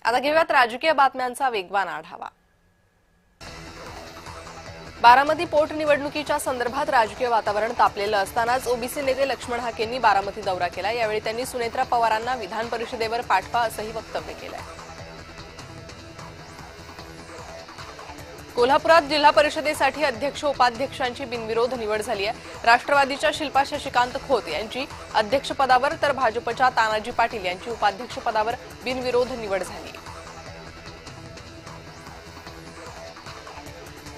आता घेऊयात राजकीय बातम्यांचा वेगवान आढावा। बारामती पोटनिवडणुकीच्या संदर्भात राजकीय वातावरण तापलेलं असतानाच ओबीसी नेते लक्ष्मण हाकेंनी बारामती दौरा केला। यावेळी त्यांनी सुनेत्रा पवारांना विधान परिषदेवर पाठवा असंही वक्तव्य केलंय। कोल्हापुरात जिल्हा परिषदेसाठी अध्यक्ष उपाध्यक्षांची बिनविरोध निवड झाली आहे। राष्ट्रवादीच्या शिल्पा शशिकांत खोत यांची अध्यक्षपदावर तर भाजपच्या तानाजी पाटील यांची उपाध्यक्षपदावर बिनविरोध निवड झाली।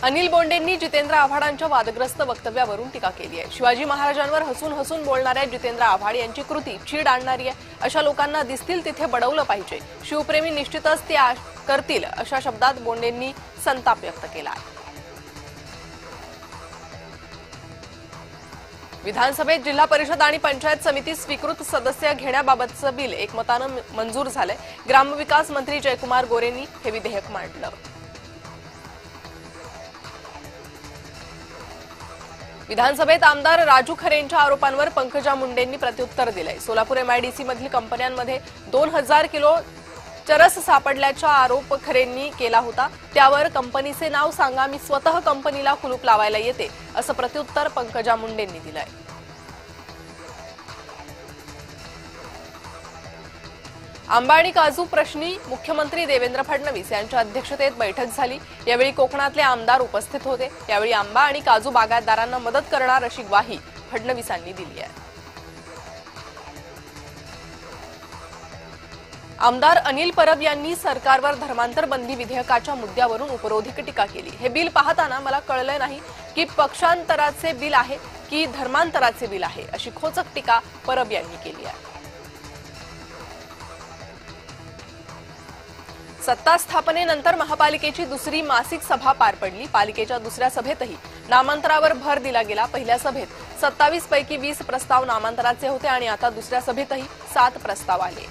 अनिल बोंडेंनी जितेंद्र आव्हाडांच्या वादग्रस्त वक्तव्यावरून टीका केली आहे। शिवाजी महाराजांवर हसून हसून बोलणाऱ्या जितेंद्र आव्हाड यांची कृती चीड आणणारी आहे। अशा लोकांना दिसतील तिथे बडवलं पाहिजे। शिवप्रेमी निश्चितच ते करतील अशा शब्दात बोंडेंनी संताप व्यक्त केला आहे। विधानसभेत जिल्हा परिषद आणि पंचायत समिती स्वीकृत सदस्य घेण्याबाबतचं बिल एकमतानं मंजूर झालंय। ग्रामविकास मंत्री जयकुमार गोरेंनी हे विधेयक मांडलं। विधानसभेत आमदार राजू खरेंच्या आरोपांवर पंकजा मुंडेंनी प्रत्युत्तर दिलंय। सोलापूर एमआयडीसी मधील कंपन्यांमध्ये 2000 किलो चरस सापडल्याचा आरोप खरेंनी केला होता। त्यावर कंपनीचे नाव सांगा, मी स्वतः कंपनीला कुलूप लावायला येते असं प्रत्युत्तर पंकजा मुंडेंनी दिलंय। आंबा आणि काजू प्रश्नी मुख्यमंत्री देवेंद्र फडणवीस यांच्या अध्यक्षतेत बैठक झाली। यावेळी कोकणातले आमदार उपस्थित होते। यावेळी आंबा आणि काजू बागायतदारांना मदत करणार अशी ग्वाही फडणवीसांनी दिली आहे। आमदार अनिल परब यांनी सरकारवर धर्मांतर बंदी विधेयकाच्या मुद्द्यावरून उपरोधिक टीका केली। हे बिल पाहताना मला कळलं नाही की पक्षांतराचे बिल आहे की धर्मांतराचे बिल आहे, अशी खोचक टीका परब यांनी केली आहे। सत्ता स्थापनेनंतर महापालिकेची दुसरी मासिक सभा पार पडली। पालिकेच्या दुसऱ्या सभेतही नामांतरावर भर दिला गेला। पहिल्या सभेत 27 पैकी 20 प्रस्ताव नामांतराचे होते आणि आता दुसऱ्या सभेतही 7 प्रस्ताव आले।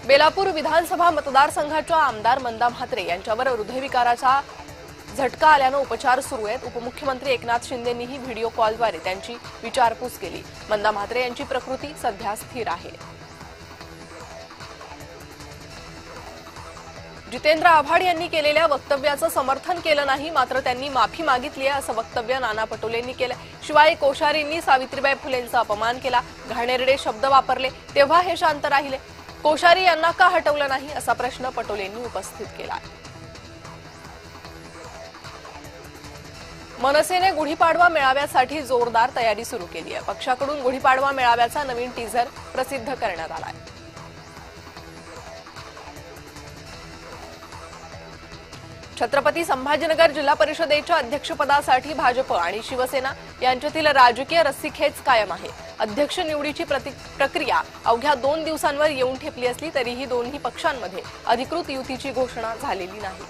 बेलापूर विधानसभा मतदारसंघाच्या आमदार मंदा म्हात्रे यांच्यावर हृदयविकाराचा झटका आल्यानं उपचार सुरू आहेत। उपमुख्यमंत्री एकनाथ शिंदेंनीही व्हिडिओ कॉलद्वारे त्यांची विचारपूस केली। मंदा म्हात्रे यांची प्रकृती सध्या स्थिर आहे। जितेंद्र आव्हाड यांनी केलेल्या वक्तव्याचं समर्थन केलं नाही, मात्र त्यांनी माफी मागितली आहे असं वक्तव्य नाना पटोलेंनी केलं। शिवाय कोश्यारींनी सावित्रीबाई फुलेंचा अपमान केला, घाणेरडे शब्द वापरले, तेव्हा हे शांत राहिले। कोश्यारी यांना का हटवलं नाही असा प्रश्न पटोलेंनी उपस्थित केला। मनसेने गुढीपाडवा मेळाव्यासाठी जोरदार तयारी सुरू केली आहे। पक्षाकडून गुढीपाडवा मेळाव्याचा नवीन टीझर प्रसिद्ध करण्यात आलाय। छत्रपती संभाजीनगर जिल्हा परिषदेच्या अध्यक्षपदासाठी भाजप आणि शिवसेना यांच्यातील राजकीय रस्सीखेच कायम आहे। अध्यक्ष निवडीची प्रक्रिया अवघ्या 2 दिवसांवर येऊन ठेपली असली तरीही दोन्ही पक्षांमध्ये अधिकृत युतीची घोषणा झालेली नाही।